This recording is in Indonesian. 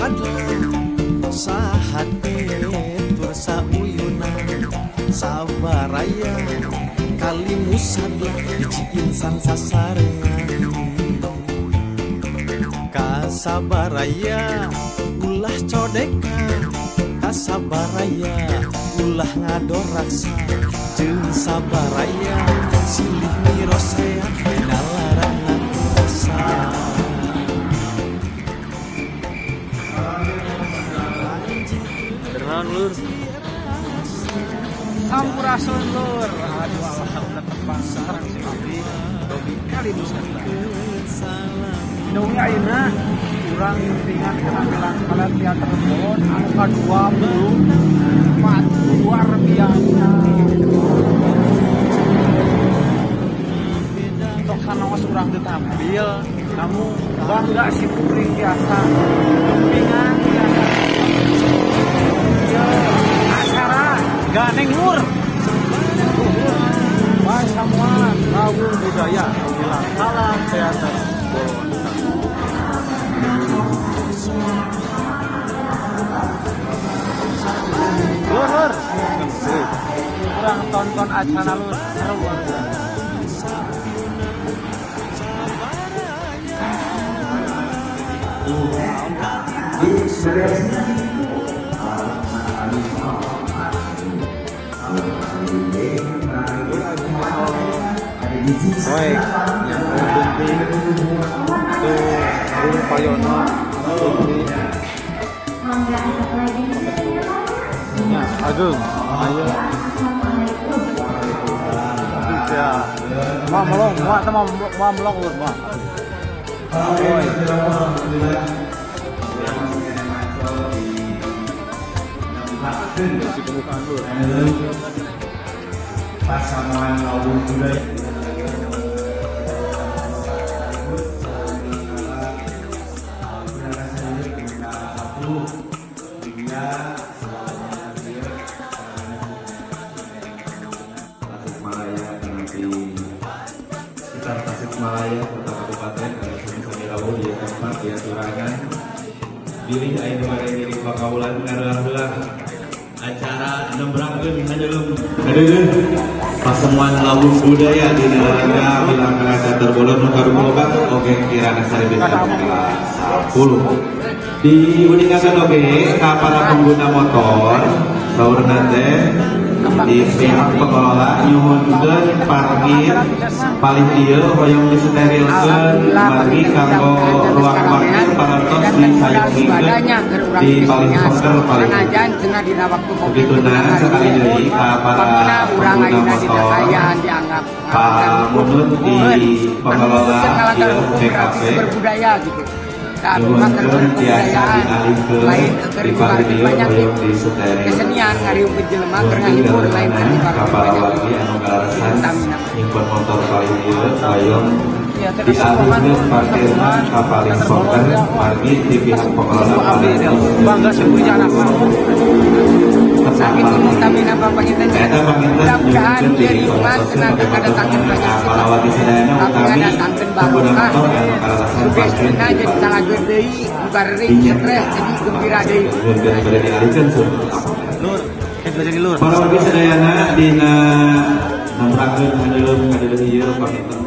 sadla sahate tur sauyuna sabaraya kali musadla hiji insan sasarengan kasabaraya ulah codeka kasabaraya ulah ngadoraksa jeung sabaraya silih mirosea nalaran aku rasa Terang lur Sampurasun lur. Aduh alhamdulillah terbang sareng si abdi Robi kali Nusantara. Inungnya ayeuna urang dengan penampilan kalian teater Bon angka 24 luar biasa. Untuk sanaos urang teu tampil, kamu bangga si kuring biasa. Dengan biasa. Acara Ganeng Lur Pasamuan Rawuh Budaya bilang salam teater Bon. Lur kurang tonton acara lur seru banget. Baik, yang penting itu Bung Payono ya Agung ayo bisa mau melong mau melong lur mau si pembukaan lur pasaman Rawuh Budaya Tasikmalaya, Kota Kabupaten, Sami Rawuh di tempat di aturangan pilih aing kemarin diri pakaulan ngarelah acara nembrangkeun hadeulum pasemuan Rawuh Budaya di Nalanda bilang teater Bolon nu karuboga oge kirana sarebeut 10 diuningakeun oge ka para pengguna motor saurna teh di pihak pengelola nyuhunkeun parkir paling ieu hoyong disterilkeun margi kanggo ruang parkir parantos disayungikeun di paling pengker paling begituna sekali deui ka para pengguna motor pamunut di pengelola ieu BKP nyuhunkeun tiasa dialihkeun di parkir hoyong disteril kesenian ngariung ke jelema keur ngahibur lain kan di kapal lagi anu kalasan nyimpen motor paling ieu hoyong dialihkeun parkirna ka paling pengker margi di pihak pengelola paling bangga sepuja anak sakit umum tapi napa panginten mudah-mudahan dia lingkungan senang kedatangan banyak Palawati Sedayana utami pengguna motor anu kalasan sugestina jadi sangat gede bukan ring stres jadi gembira deui dan berada dialihkeun lur jadi lur Palawati Sedayana dina nembrangkeun hadeulum ieu pakinten